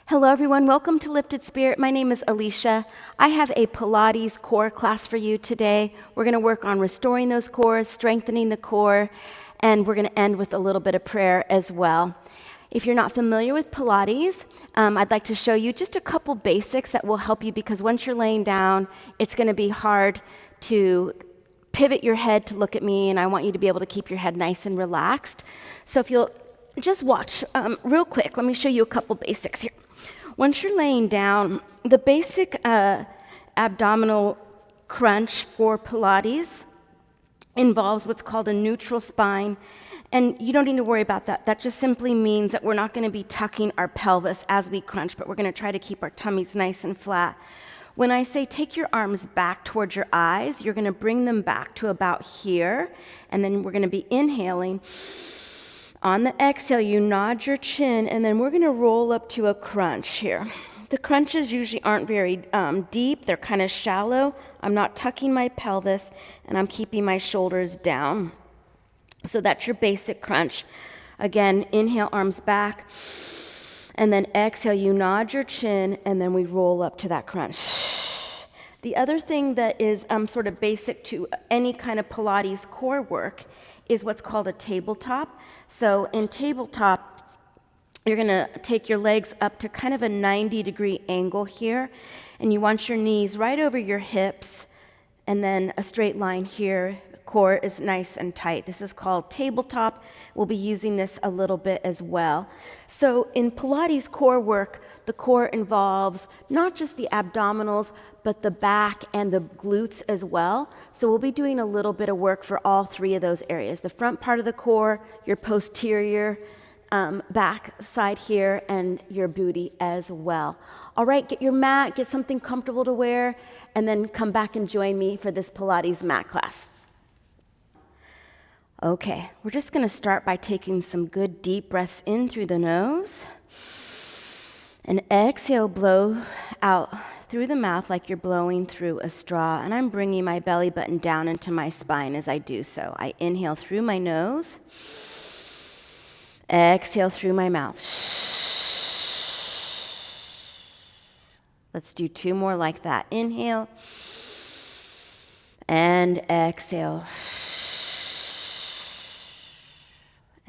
Hello everyone, welcome to Lifted Spirit. My name is Alicia. I have a Pilates core class for you today. We're going to work on restoring those cores, strengthening the core, and we're going to end with a little bit of prayer as well. If you're not familiar with Pilates, I'd like to show you just a couple basics that will help you, because once you're laying down, it's going to be hard to pivot your head to look at me, and I want you to be able to keep your head nice and relaxed. So if you'll just watch real quick, let me show you a couple basics here. Once you're laying down, the basic abdominal crunch for Pilates involves what's called a neutral spine, and you don't need to worry about that. That just simply means that we're not going to be tucking our pelvis as we crunch, but we're going to try to keep our tummies nice and flat. When I say take your arms back towards your eyes, you're going to bring them back to about here, and then we're going to be inhaling. On the exhale, you nod your chin, and then we're going to roll up to a crunch here. The crunches usually aren't very deep. They're kind of shallow. I'm not tucking my pelvis, and I'm keeping my shoulders down. So that's your basic crunch. Again, inhale, arms back, and then exhale, you nod your chin, and then we roll up to that crunch. The other thing that is sort of basic to any kind of Pilates core work is what's called a tabletop. So in tabletop, you're going to take your legs up to kind of a 90-degree angle here, and you want your knees right over your hips, and then a straight line here. Core is nice and tight. This is called tabletop. We'll be using this a little bit as well. So in Pilates core work, the core involves not just the abdominals, but the back and the glutes as well. So we'll be doing a little bit of work for all three of those areas: the front part of the core, your posterior back side here, and your booty as well. All right, get your mat, get something comfortable to wear, and then come back and join me for this Pilates mat class. Okay, we're just going to start by taking some good deep breaths in through the nose, and exhale, blow out through the mouth like you're blowing through a straw. And I'm bringing my belly button down into my spine as I do so. I inhale through my nose, exhale through my mouth. Let's do two more like that. Inhale and exhale.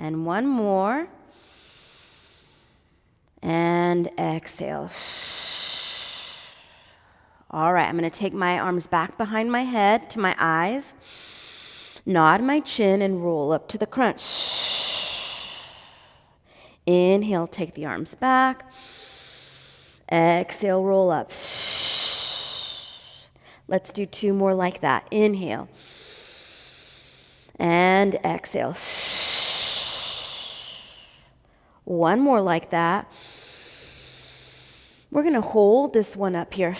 And one more. And exhale. All right, I'm going to take my arms back behind my head to my eyes, nod my chin, and roll up to the crunch. Inhale, take the arms back. Exhale, roll up. Let's do two more like that. Inhale. And exhale. One more like that. We're going to hold this one up here.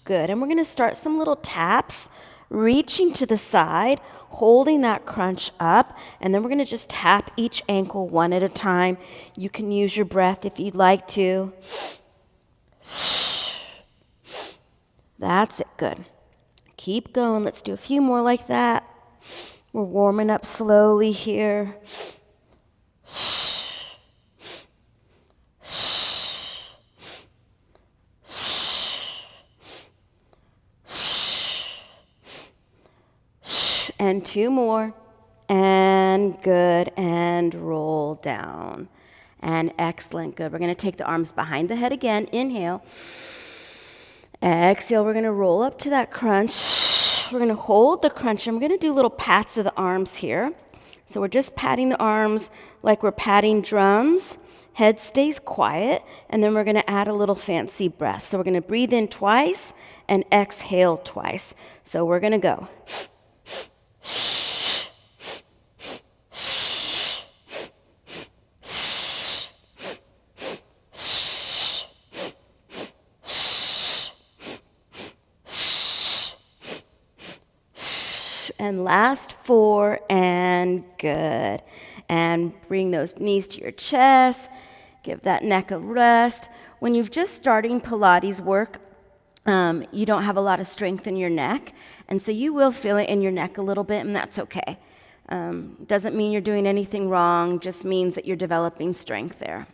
Good. And we're going to start some little taps, reaching to the side, holding that crunch up, and then we're going to just tap each ankle one at a time. You can use your breath if you'd like to. That's it. Good. Keep going. Let's do a few more like that. We're warming up slowly here. And two more. And good. And roll down. And excellent. Good. We're going to take the arms behind the head again. Inhale. Exhale. We're going to roll up to that crunch. We're going to hold the crunch, and we're going to do little pats of the arms here. So we're just patting the arms like we're patting drums. Head stays quiet, and then we're going to add a little fancy breath. So we're going to breathe in twice and exhale twice. So we're going to go. And last four, and good. And bring those knees to your chest. Give that neck a rest. When you've just starting Pilates work, you don't have a lot of strength in your neck, and so you will feel it in your neck a little bit, and that's okay. Doesn't mean you're doing anything wrong, just means that you're developing strength there.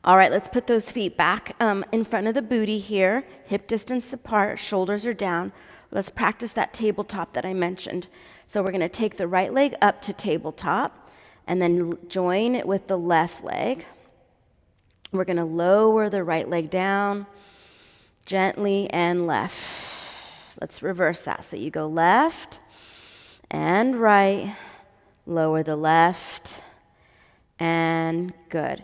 All right, let's put those feet back in front of the booty here, hip distance apart, shoulders are down. Let's practice that tabletop that I mentioned. So we're going to take the right leg up to tabletop and then join it with the left leg. We're going to lower the right leg down gently and left. Let's reverse that. So you go left and right, lower the left, and good.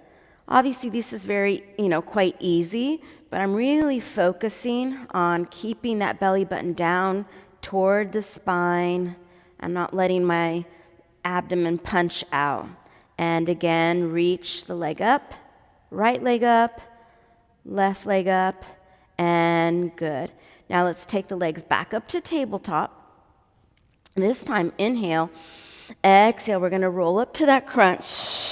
Obviously, this is very, quite easy, but I'm really focusing on keeping that belly button down toward the spine. I'm not letting my abdomen punch out. And again, reach the leg up, right leg up, left leg up, and good. Now let's take the legs back up to tabletop. This time, inhale, exhale, we're gonna roll up to that crunch.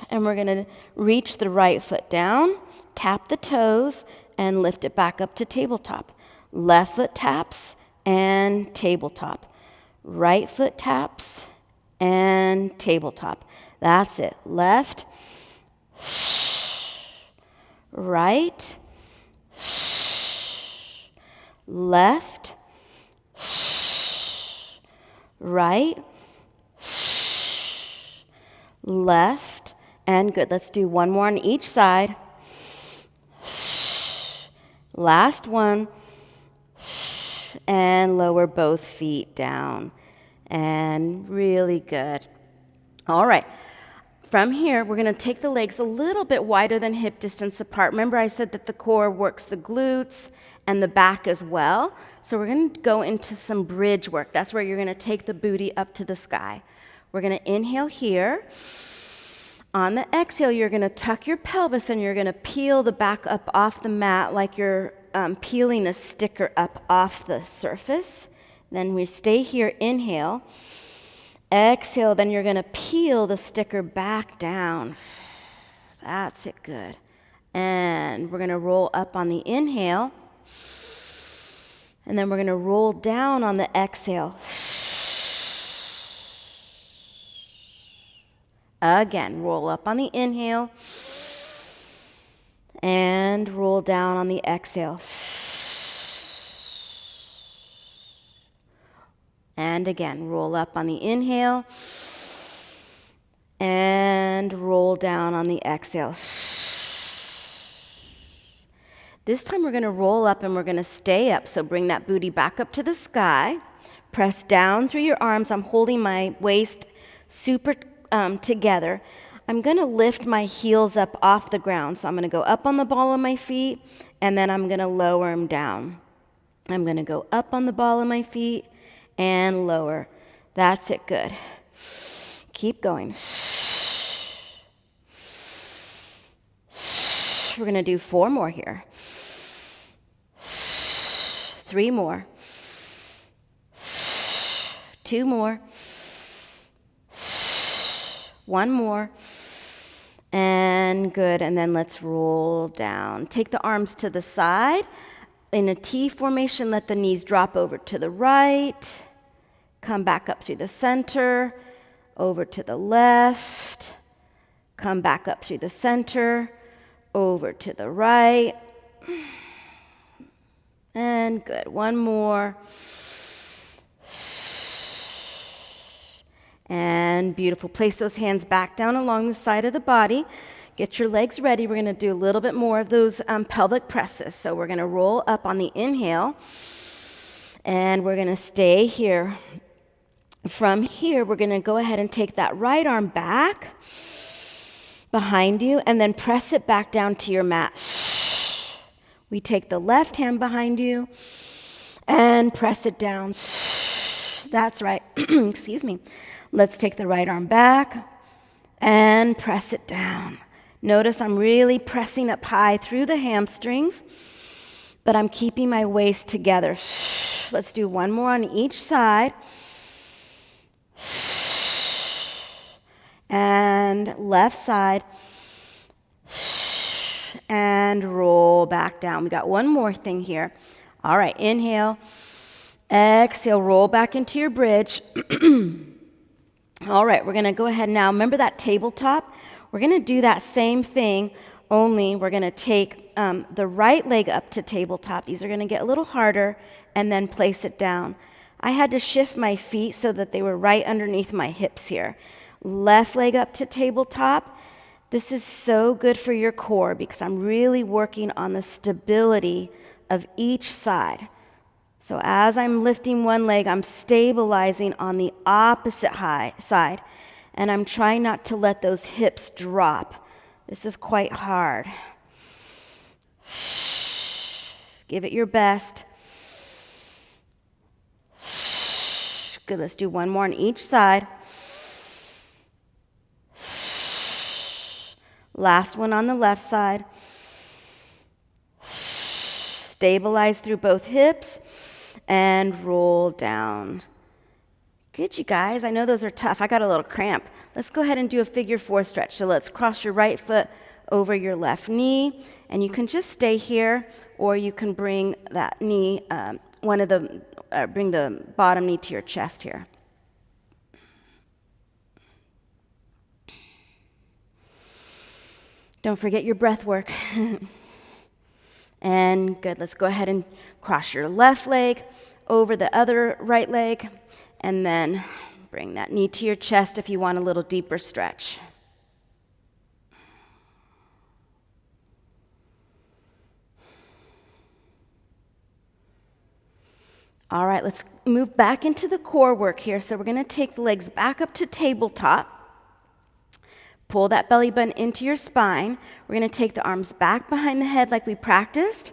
And we're going to reach the right foot down, tap the toes, and lift it back up to tabletop. Left foot taps and tabletop. Right foot taps and tabletop. That's it. Left, right, left, right, left, and good. Let's do one more on each side. Last one. And lower both feet down. And really good. All right. From here, we're going to take the legs a little bit wider than hip distance apart. Remember I said that the core works the glutes and the back as well. So we're going to go into some bridge work. That's where you're going to take the booty up to the sky. We're going to inhale here. On the exhale, you're going to tuck your pelvis and you're going to peel the back up off the mat like you're peeling a sticker up off the surface. Then we stay here, inhale. Exhale, then you're going to peel the sticker back down. That's it, good. And we're going to roll up on the inhale. And then we're going to roll down on the exhale. Again, roll up on the inhale and roll down on the exhale. And again, roll up on the inhale and roll down on the exhale. This time we're going to roll up and we're going to stay up. So bring that booty back up to the sky. Press down through your arms. I'm holding my waist super together. I'm going to lift my heels up off the ground. So I'm going to go up on the ball of my feet, and then I'm going to lower them down. I'm going to go up on the ball of my feet and lower. That's it, good. Keep going. We're going to do 4 more here. 3 more. 2 more. 1 more. And good. And then let's roll down. Take the arms to the side. In a T formation, let the knees drop over to the right. Come back up through the center. Over to the left. Come back up through the center. Over to the right. And good. 1 more. And beautiful. Place those hands back down along the side of the body. Get your legs ready. We're going to do a little bit more of those pelvic presses. So we're going to roll up on the inhale. And we're going to stay here. From here, we're going to go ahead and take that right arm back behind you and then press it back down to your mat. We take the left hand behind you and press it down. That's right. Excuse me. Let's take the right arm back and press it down. Notice I'm really pressing up high through the hamstrings, but I'm keeping my waist together. Let's do 1 more on each side. And left side. And roll back down. We got 1 more thing here. All right, inhale. Exhale, roll back into your bridge. All right, we're going to go ahead now. Remember that tabletop? We're going to do that same thing, only we're going to take the right leg up to tabletop. These are going to get a little harder, and then place it down. I had to shift my feet so that they were right underneath my hips here. Left leg up to tabletop. This is so good for your core because I'm really working on the stability of each side. So as I'm lifting one leg, I'm stabilizing on the opposite side, and I'm trying not to let those hips drop. This is quite hard. Give it your best. Good, let's do one more on each side. Last one on the left side. Stabilize through both hips and roll down. Good, you guys. I know those are tough. I got a little cramp. Let's go ahead and do a figure 4 stretch. So let's cross your right foot over your left knee, and you can just stay here, or you can bring that knee, bring the bottom knee to your chest here. Don't forget your breath work. And good, let's go ahead and cross your left leg over the other right leg, and then bring that knee to your chest if you want a little deeper stretch. All right, let's move back into the core work here. So we're going to take the legs back up to tabletop. Pull that belly button into your spine. We're going to take the arms back behind the head like we practiced.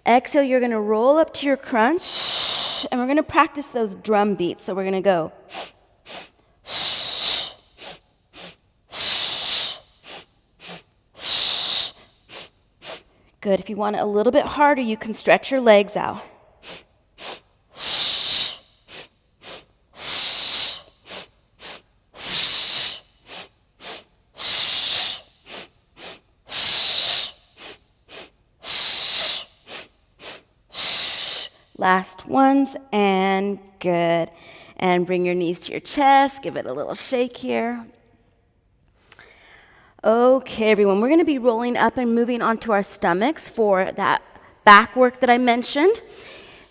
Exhale, you're going to roll up to your crunch, and we're going to practice those drum beats. So we're going to go. Good. If you want it a little bit harder, you can stretch your legs out. Last ones, and good. And bring your knees to your chest. Give it a little shake here. Okay, everyone, we're going to be rolling up and moving onto our stomachs for that back work that I mentioned.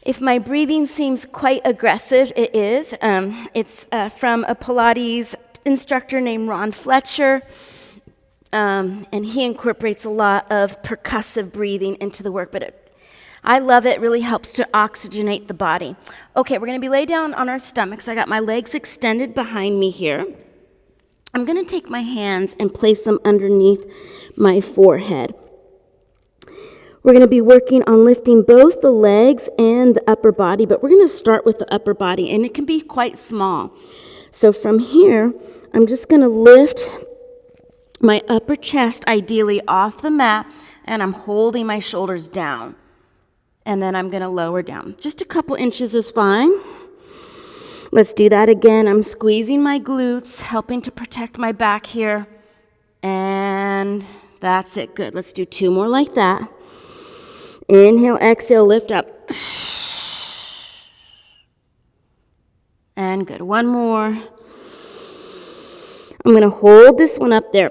If my breathing seems quite aggressive, it is. It's from a Pilates instructor named Ron Fletcher, and he incorporates a lot of percussive breathing into the work, but I love it. It really helps to oxygenate the body. Okay, we're going to be laid down on our stomachs. I got my legs extended behind me here. I'm going to take my hands and place them underneath my forehead. We're going to be working on lifting both the legs and the upper body, but we're going to start with the upper body, and it can be quite small. So from here, I'm just going to lift my upper chest, ideally off the mat, and I'm holding my shoulders down. And then I'm going to lower down. Just a couple inches is fine. Let's do that again. I'm squeezing my glutes, helping to protect my back here. And that's it. Good. Let's do 2 more like that. Inhale, exhale, lift up. And good. 1 more. I'm going to hold this one up there.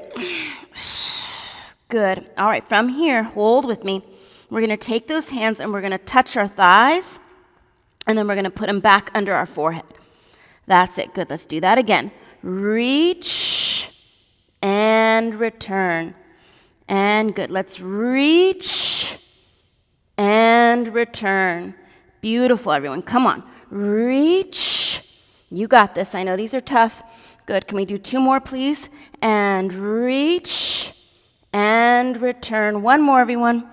Good. All right. From here, hold with me. We're going to take those hands and we're going to touch our thighs, and then we're going to put them back under our forehead. That's it. Good. Let's do that again. Reach and return. And good. Let's reach and return. Beautiful, everyone. Come on. Reach. You got this. I know these are tough. Good. Can we do 2 more, please? And reach and return. 1 more, everyone.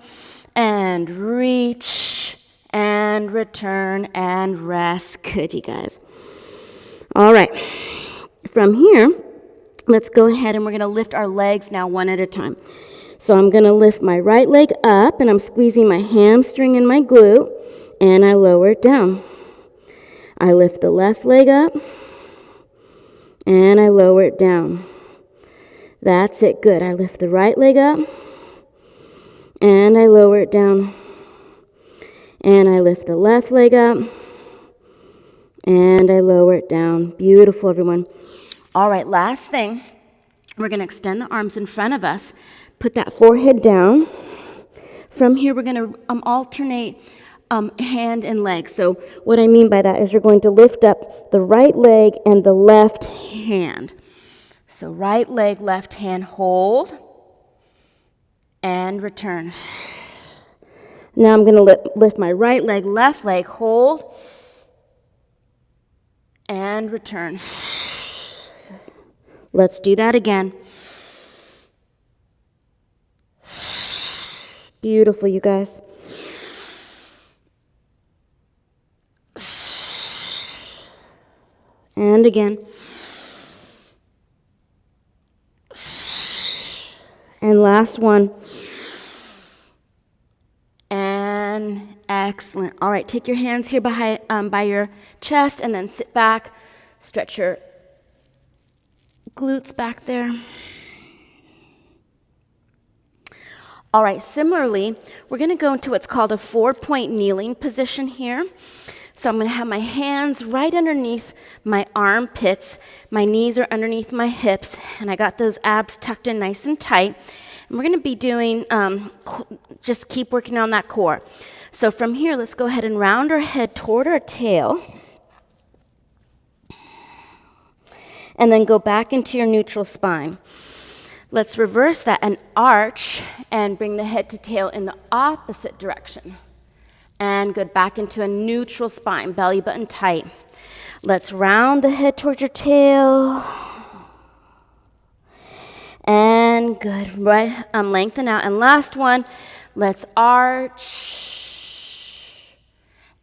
And reach, and return, and rest. Good, you guys. All right. From here, let's go ahead and we're going to lift our legs now one at a time. So I'm going to lift my right leg up, and I'm squeezing my hamstring and my glute, and I lower it down. I lift the left leg up, and I lower it down. That's it. Good. I lift the right leg up, and I lower it down. And I lift the left leg up. And I lower it down. Beautiful, everyone. All right, last thing. We're going to extend the arms in front of us, put that forehead down. From here, we're going to alternate hand and leg. So what I mean by that is you're going to lift up the right leg and the left hand. So right leg, left hand, hold, and return. Now I'm going to lift my right leg, left leg, hold, and return. Let's do that again. Beautiful, you guys. And again. And last one. And excellent. All right, take your hands here by your chest and then sit back. Stretch your glutes back there. All right, similarly, we're going to go into what's called a 4-point kneeling position here. So I'm going to have my hands right underneath my armpits. My knees are underneath my hips, and I got those abs tucked in nice and tight. And we're going to be doing, just keep working on that core. So from here, let's go ahead and round our head toward our tail. And then go back into your neutral spine. Let's reverse that and arch and bring the head to tail in the opposite direction. And good, back into a neutral spine, belly button tight. Let's round the head toward your tail. And good, right, lengthen out. And last one, let's arch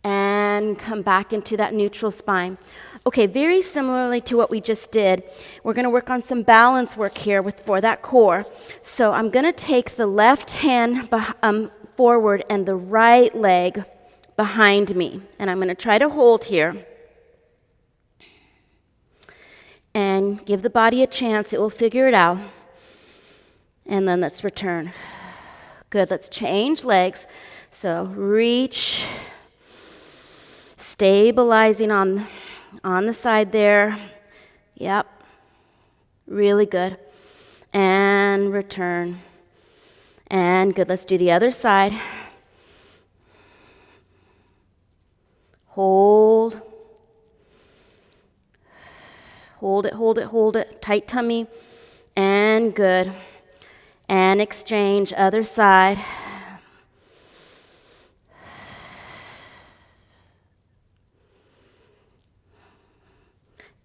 and come back into that neutral spine. Okay, very similarly to what we just did, we're going to work on some balance work here for that core. So I'm going to take the left hand forward and the right leg behind me. And I'm going to try to hold here. And give the body a chance. It will figure it out. And then let's return. Good, let's change legs. So reach, stabilizing on the side there. Yep. Really good. And return. And good. Let's do the other side. Hold. Hold it, hold it, hold it. Tight tummy. And good. And exchange. Other side.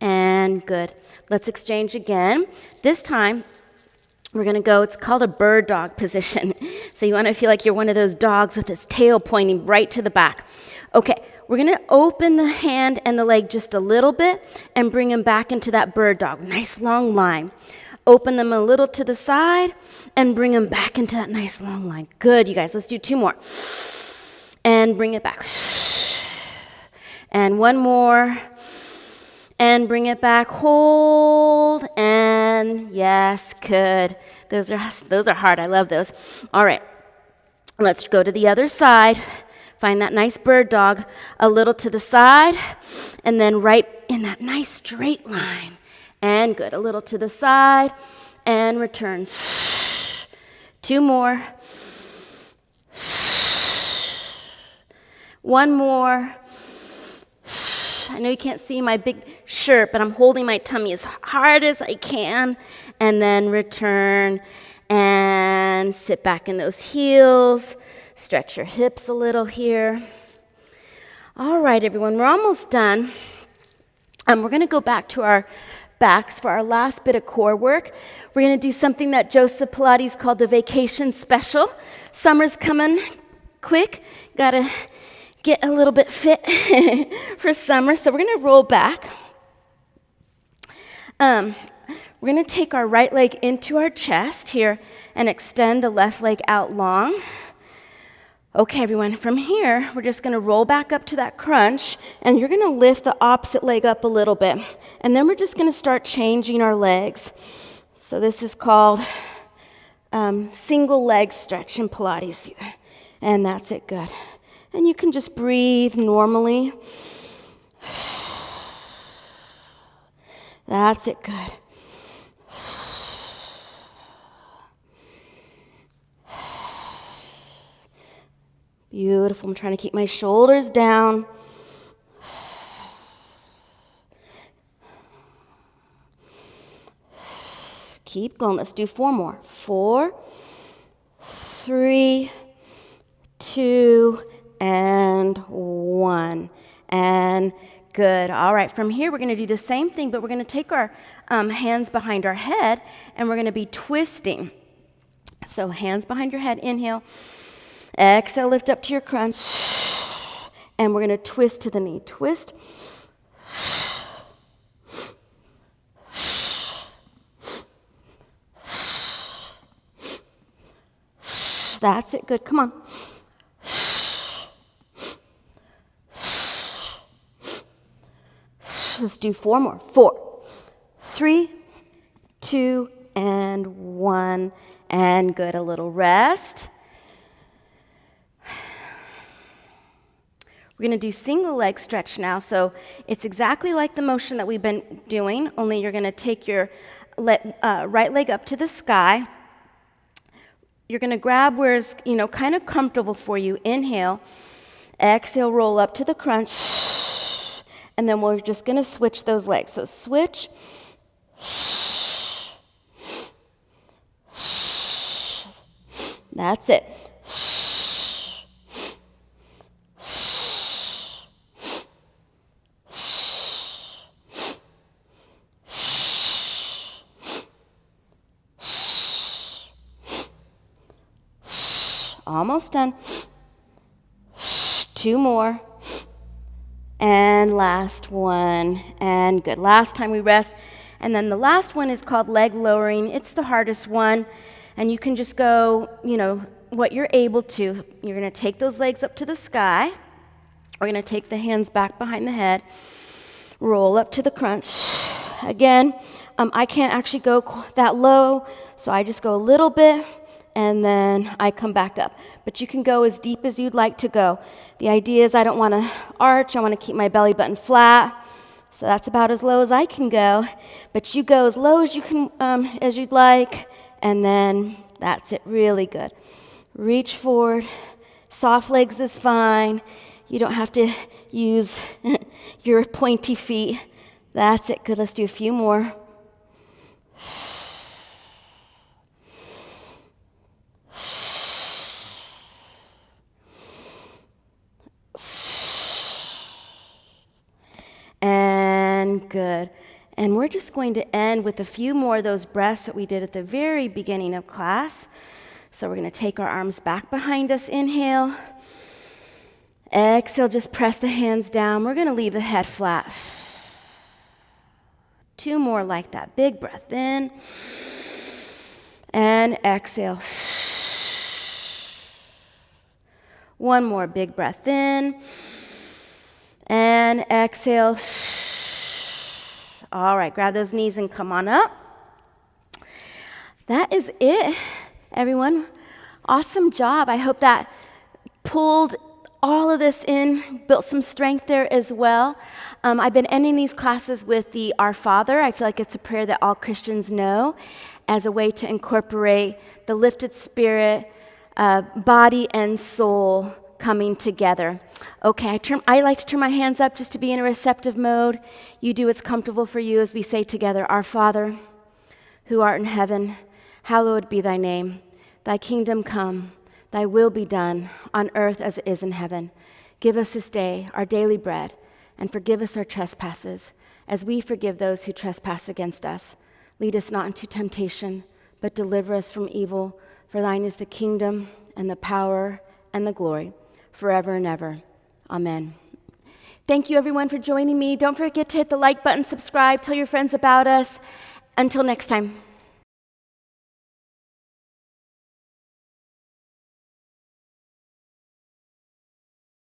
And good. Let's exchange again. This time, we're going to go, it's called a bird dog position. So you want to feel like you're one of those dogs with its tail pointing right to the back. Okay, we're going to open the hand and the leg just a little bit and bring them back into that bird dog. Nice long line. Open them a little to the side and bring them back into that nice long line. Good, you guys. Let's do 2 more. And bring it back. And 1 more. And bring it back, hold, and yes, good. Those are hard, I love those. All right, let's go to the other side. Find that nice bird dog, a little to the side, and then right in that nice straight line. And good, a little to the side, and return. 2 more. 1 more. I know you can't see my big shirt, but I'm holding my tummy as hard as I can. And then return and sit back in those heels. Stretch your hips a little here. All right, everyone, we're almost done. We're going to go back to our backs for our last bit of core work. We're going to do something that Joseph Pilates called the vacation special. Summer's coming quick. Got to get a little bit fit for summer. So we're going to roll back. We're going to take our right leg into our chest here and extend the left leg out long. Okay, everyone, from here, we're just going to roll back up to that crunch, and you're going to lift the opposite leg up a little bit. And then we're just going to start changing our legs. So this is called single leg stretch in Pilates. And that's it, good. And you can just breathe normally. That's it, good. Beautiful. I'm trying to keep my shoulders down. Keep going. Let's do 4 more. 4, 3, 2, and 1. And good. All right, from here we're going to do the same thing, but we're going to take our hands behind our head, and we're going to be twisting. So hands behind your head, inhale. Exhale, lift up to your crunch. And we're going to twist to the knee. Twist. That's it. Good. Come on. Let's do 4 more. 4, 3, 2, and 1. And good. A little rest. We're going to do single leg stretch now. So it's exactly like the motion that we've been doing, only you're going to take your right leg up to the sky. You're going to grab where it's, kind of comfortable for you. Inhale. Exhale, roll up to the crunch. And then we're just going to switch those legs. So switch. That's it. Almost done. 2 more. And last one. And good. Last time we rest. And then the last one is called leg lowering. It's the hardest one. And you can just go, what you're able to. You're going to take those legs up to the sky. We're going to take the hands back behind the head. Roll up to the crunch. Again, I can't actually go that low, so I just go a little bit. And then I come back up. But you can go as deep as you'd like to go. The idea is I don't want to arch. I want to keep my belly button flat. So that's about as low as I can go. But you go as low as you can, as you'd like. And then that's it. Really good. Reach forward. Soft legs is fine. You don't have to use your pointy feet. That's it. Good. Let's do a few more. And good. And we're just going to end with a few more of those breaths that we did at the very beginning of class. So we're going to take our arms back behind us. Inhale. Exhale, just press the hands down. We're going to leave the head flat. 2 more like that. Big breath in. And exhale. 1 more big breath in. And exhale. All right, grab those knees and come on up. That is it, everyone. Awesome job. I hope that pulled all of this in, built some strength there as well. I've been ending these classes with the Our Father. I feel like it's a prayer that all Christians know as a way to incorporate the lifted spirit, body and soul coming together. Okay, I like to turn my hands up just to be in a receptive mode. You do what's comfortable for you as we say together, Our Father, who art in heaven, hallowed be thy name. Thy kingdom come, thy will be done on earth as it is in heaven. Give us this day our daily bread, and forgive us our trespasses, as we forgive those who trespass against us. Lead us not into temptation, but deliver us from evil. For thine is the kingdom, and the power, and the glory, forever and ever. Amen. Thank you, everyone, for joining me. Don't forget to hit the like button, subscribe, tell your friends about us. Until next time.